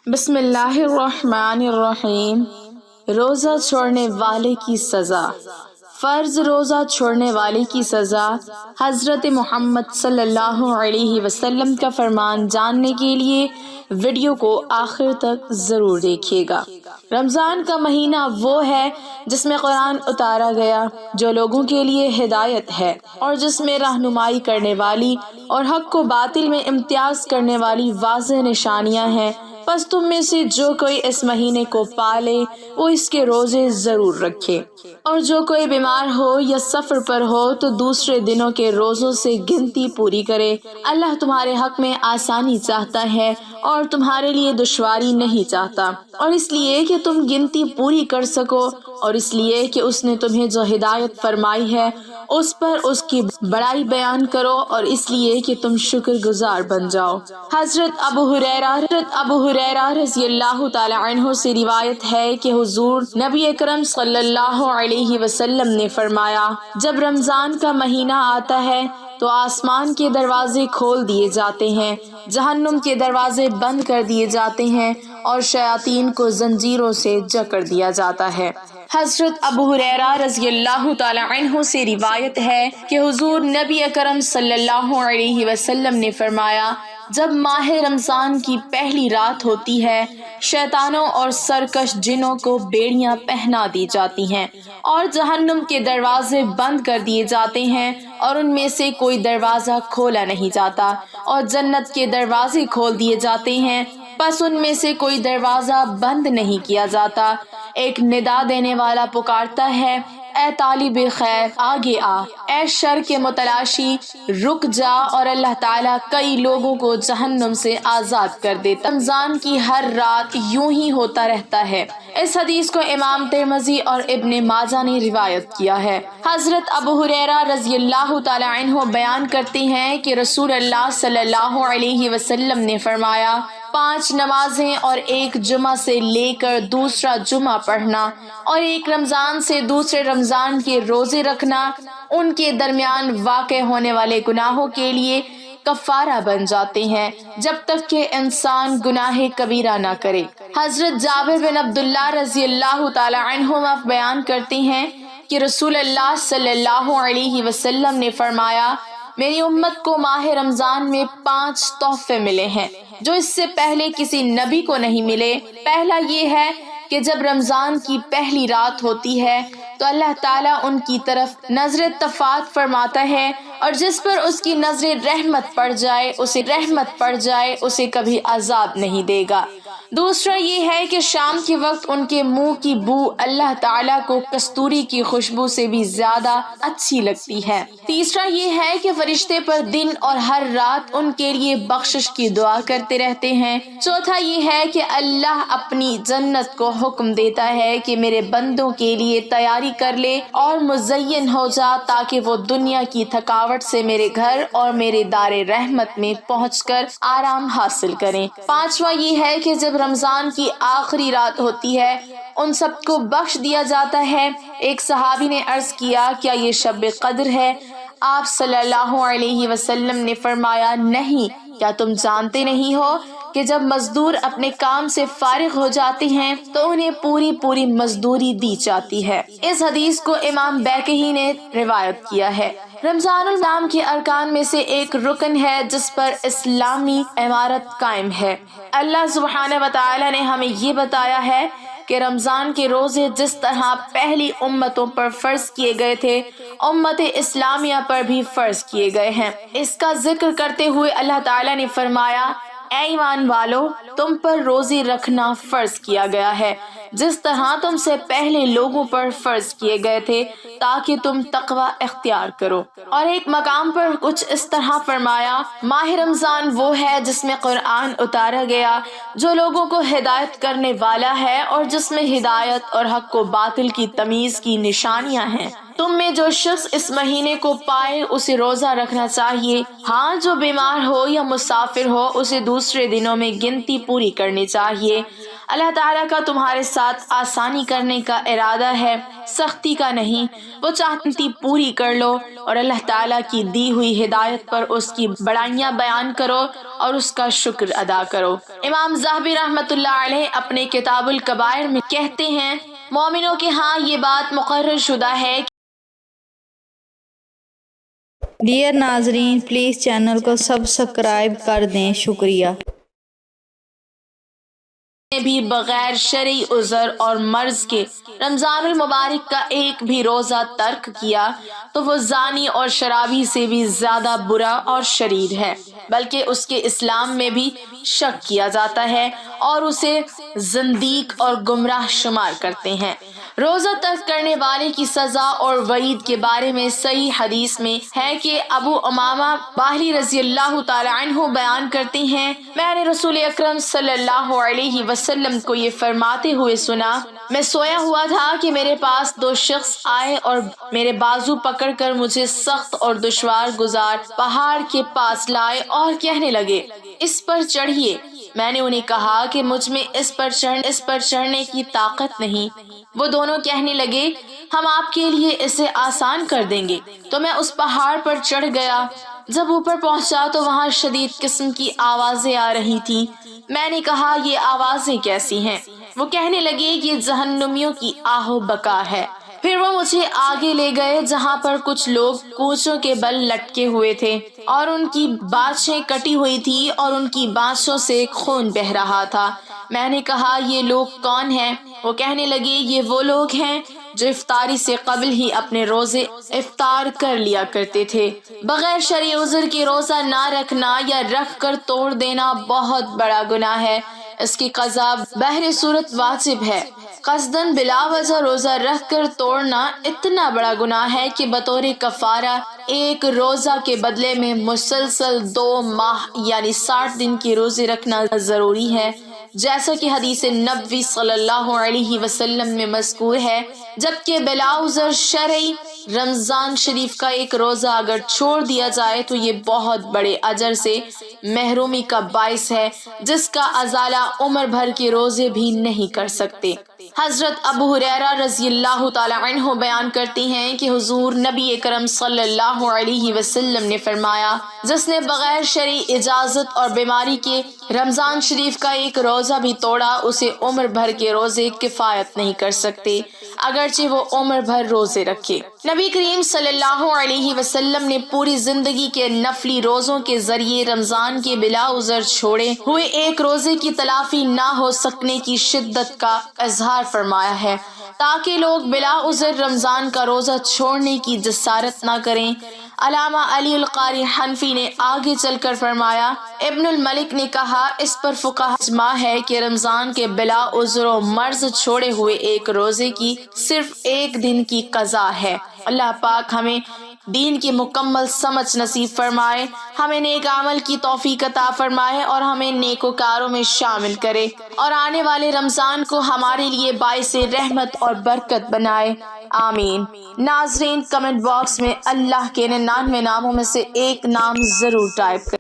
بسم اللہ الرحمن الرحیم۔ روزہ چھوڑنے والے کی سزا۔ فرض روزہ چھوڑنے والے کی سزا۔ حضرت محمد صلی اللہ علیہ وسلم کا فرمان جاننے کے لیے ویڈیو کو آخر تک ضرور دیکھیے گا۔ رمضان کا مہینہ وہ ہے جس میں قرآن اتارا گیا، جو لوگوں کے لیے ہدایت ہے اور جس میں رہنمائی کرنے والی اور حق کو باطل میں امتیاز کرنے والی واضح نشانیاں ہیں۔ پس تم میں سے جو کوئی اس مہینے کو پالے وہ اس کے روزے ضرور رکھے، اور جو کوئی بیمار ہو یا سفر پر ہو تو دوسرے دنوں کے روزوں سے گنتی پوری کرے۔ اللہ تمہارے حق میں آسانی چاہتا ہے اور تمہارے لیے دشواری نہیں چاہتا، اور اس لیے کہ تم گنتی پوری کر سکو، اور اس لیے کہ اس نے تمہیں جو ہدایت فرمائی ہے اس پر اس کی بڑائی بیان کرو، اور اس لیے کہ تم شکر گزار بن جاؤ۔ حضرت ابو ہریرہ رضی اللہ تعالی عنہ سے روایت ہے کہ حضور نبی اکرم صلی اللہ علیہ وسلم نے فرمایا، جب رمضان کا مہینہ آتا ہے تو آسمان کے دروازے کھول دیے جاتے ہیں، جہنم کے دروازے بند کر دیے جاتے ہیں، اور شیاطین کو زنجیروں سے جکڑ دیا جاتا ہے۔ حضرت ابو ہریرہ رضی اللہ تعالی عنہ سے روایت ہے کہ حضور نبی اکرم صلی اللہ علیہ وسلم نے فرمایا، جب ماہ رمضان کی پہلی رات ہوتی ہے، شیطانوں اور سرکش جنوں کو بیڑیاں پہنا دی جاتی ہیں، اور جہنم کے دروازے بند کر دیے جاتے ہیں، اور ان میں سے کوئی دروازہ کھولا نہیں جاتا، اور جنت کے دروازے کھول دیے جاتے ہیں، پس ان میں سے کوئی دروازہ بند نہیں کیا جاتا۔ ایک ندا دینے والا پکارتا ہے، اے طالب خیر آگے آ، اے شر کے متلاشی رک جا، اور اللہ تعالیٰ کئی لوگوں کو جہنم سے آزاد کر دیتا۔ رمضان کی ہر رات یوں ہی ہوتا رہتا ہے۔ اس حدیث کو امام ترمذی اور ابن ماجہ نے روایت کیا ہے۔ حضرت ابو ہریرہ رضی اللہ تعالی عنہ بیان کرتے ہیں کہ رسول اللہ صلی اللہ علیہ وسلم نے فرمایا، 5 نمازیں اور ایک جمعہ سے لے کر دوسرا جمعہ پڑھنا، اور ایک رمضان سے دوسرے رمضان کے روزے رکھنا، ان کے درمیان واقع ہونے والے گناہوں کے لیے کفارہ بن جاتے ہیں، جب تک کہ انسان گناہ کبیرہ نہ کرے۔ حضرت جابر بن عبداللہ رضی اللہ تعالی عنہما بیان کرتے ہیں کہ رسول اللہ صلی اللہ علیہ وسلم نے فرمایا، میری امت کو ماہ رمضان میں 5 تحفے ملے ہیں جو اس سے پہلے کسی نبی کو نہیں ملے۔ پہلا یہ ہے کہ جب رمضان کی پہلی رات ہوتی ہے تو اللہ تعالیٰ ان کی طرف نظر تفات فرماتا ہے، اور جس پر اس کی نظر رحمت پڑ جائے اسے کبھی عذاب نہیں دے گا۔ دوسرا یہ ہے کہ شام کے وقت ان کے منہ کی بو اللہ تعالیٰ کو کستوری کی خوشبو سے بھی زیادہ اچھی لگتی ہے۔ تیسرا یہ ہے کہ فرشتے پر دن اور ہر رات ان کے لیے بخشش کی دعا کرتے رہتے ہیں۔ چوتھا یہ ہے کہ اللہ اپنی جنت کو حکم دیتا ہے کہ میرے بندوں کے لیے تیاری کر لے اور مزین ہو جا، تاکہ وہ دنیا کی تھکاوٹ سے میرے گھر اور میرے دار رحمت میں پہنچ کر آرام حاصل کریں۔ پانچواں یہ ہے کہ جب رمضان کی آخری رات ہوتی ہے ان سب کو بخش دیا جاتا ہے۔ ایک صحابی نے عرض کیا، کیا یہ شب قدر ہے؟ آپ صلی اللہ علیہ وسلم نے فرمایا، نہیں، کیا تم جانتے نہیں ہو کہ جب مزدور اپنے کام سے فارغ ہو جاتے ہیں تو انہیں پوری مزدوری دی جاتی ہے۔ اس حدیث کو امام بیہقی نے روایت کیا ہے۔ رمضان الاسلام کے ارکان میں سے ایک رکن ہے جس پر اسلامی عمارت قائم ہے۔ اللہ سبحانہ وتعالی نے ہمیں یہ بتایا ہے کہ رمضان کے روزے جس طرح پہلی امتوں پر فرض کیے گئے تھے، امت اسلامیہ پر بھی فرض کیے گئے ہیں۔ اس کا ذکر کرتے ہوئے اللہ تعالیٰ نے فرمایا، اے ایمان والو، تم پر روزے رکھنا فرض کیا گیا ہے جس طرح تم سے پہلے لوگوں پر فرض کیے گئے تھے، تاکہ تم تقوی اختیار کرو۔ اور ایک مقام پر کچھ اس طرح فرمایا، ماہ رمضان وہ ہے جس میں قرآن اتارا گیا، جو لوگوں کو ہدایت کرنے والا ہے، اور جس میں ہدایت اور حق و باطل کی تمیز کی نشانیاں ہیں۔ تم میں جو شخص اس مہینے کو پائے اسے روزہ رکھنا چاہیے، ہاں جو بیمار ہو یا مسافر ہو اسے دوسرے دنوں میں گنتی پوری کرنی چاہیے۔ اللہ تعالیٰ کا تمہارے ساتھ آسانی کرنے کا ارادہ ہے، سختی کا نہیں۔ وہ چاہتی پوری کر لو اور اللہ تعالیٰ کی دی ہوئی ہدایت پر اس کی بڑائیاں بیان کرو اور اس کا شکر ادا کرو۔ امام ذہبی رحمۃ اللہ علیہ اپنے کتاب الکبائر میں کہتے ہیں، مومنوں کے ہاں یہ بات مقرر شدہ ہے۔ ڈیئر ناظرین، پلیز چینل کو سبسکرائب کر دیں، شکریہ۔ نے بھی بغیر شرعی عذر اور مرض کے رمضان المبارک کا ایک بھی روزہ ترک کیا تو وہ زانی اور شرابی سے بھی زیادہ برا اور شریر ہے، بلکہ اس کے اسلام میں بھی شک کیا جاتا ہے اور اسے زندیق اور گمراہ شمار کرتے ہیں۔ روزہ ترک کرنے والے کی سزا اور وعید کے بارے میں صحیح حدیث میں ہے کہ ابو امامہ باہلی رضی اللہ تعالی عنہ بیان کرتے ہیں، میں نے رسول اکرم صلی اللہ علیہ وسلم کو یہ فرماتے ہوئے سنا، میں سویا ہوا تھا کہ میرے پاس دو شخص آئے اور میرے بازو پکڑ کر مجھے سخت اور دشوار گزار پہاڑ کے پاس لائے اور کہنے لگے، اس پر چڑھیے۔ میں نے انہیں کہا کہ مجھ میں اس پر چڑھنے کی طاقت نہیں۔ وہ دونوں کہنے لگے، ہم آپ کے لیے اسے آسان کر دیں گے۔ تو میں اس پہاڑ پر چڑھ گیا۔ جب اوپر پہنچا تو وہاں شدید قسم کی آوازیں آ رہی تھی۔ میں نے کہا، یہ آوازیں کیسی ہیں؟ وہ کہنے لگے، یہ جہنمیوں کی آہ و بکا ہے۔ پھر وہ مجھے آگے لے گئے جہاں پر کچھ لوگ کوچوں کے بل لٹکے ہوئے تھے اور ان کی بانچیں کٹی ہوئی تھی اور ان کی بانچوں سے خون بہہ رہا تھا۔ میں نے کہا، یہ لوگ کون ہیں؟ وہ کہنے لگے، یہ وہ لوگ ہیں جو افطاری سے قبل ہی اپنے روزے افطار کر لیا کرتے تھے۔ بغیر شرعی عذر کے روزہ نہ رکھنا یا رکھ کر توڑ دینا بہت بڑا گناہ ہے۔ اس کی قضا بہر صورت واجب ہے۔ قصداً بلا وجہ روزہ رکھ کر توڑنا اتنا بڑا گناہ ہے کہ بطور کفارہ ایک روزہ کے بدلے میں مسلسل 2 ماہ یعنی 60 دن کی روزے رکھنا ضروری ہے، جیسا کہ حدیث نبوی صلی اللہ علیہ وسلم میں مذکور ہے۔ جبکہ بلا عذر شرعی رمضان شریف کا ایک روزہ اگر چھوڑ دیا جائے تو یہ بہت بڑے اجر سے محرومی کا باعث ہے، جس کا ازالہ عمر بھر کے روزے بھی نہیں کر سکتے۔ حضرت ابو ہریرہ رضی اللہ تعالی عنہ بیان کرتے ہیں کہ حضور نبی کرم صلی اللہ علیہ وسلم نے فرمایا، جس نے بغیر شرعی اجازت اور بیماری کے رمضان شریف کا ایک روزہ بھی توڑا، اسے عمر بھر کے روزے کفایت نہیں کر سکتے، اگرچہ وہ عمر بھر روزے رکھے۔ نبی کریم صلی اللہ علیہ وسلم نے پوری زندگی کے نفلی روزوں کے ذریعے رمضان کے بلا عذر چھوڑے ہوئے ایک روزے کی تلافی نہ ہو سکنے کی شدت کا اظہار فرمایا ہے، تاکہ لوگ بلا عذر رمضان کا روزہ چھوڑنے کی جسارت نہ کریں۔ علامہ علی القاری حنفی نے آگے چل کر فرمایا، ابن الملک نے کہا، اس پر فقہاء اجماع ہے کہ رمضان کے بلا عذر و مرض چھوڑے ہوئے ایک روزے کی صرف 1 دن کی قضا ہے۔ اللہ پاک ہمیں دین کی مکمل سمجھ نصیب فرمائے، ہمیں نیک عمل کی توفیق عطا فرمائے اور ہمیں نیکوکاروں میں شامل کرے، اور آنے والے رمضان کو ہمارے لیے باعث رحمت اور برکت بنائے، آمین۔ ناظرین، کمنٹ باکس میں اللہ کے 99 ناموں میں سے ایک نام ضرور ٹائپ کریں۔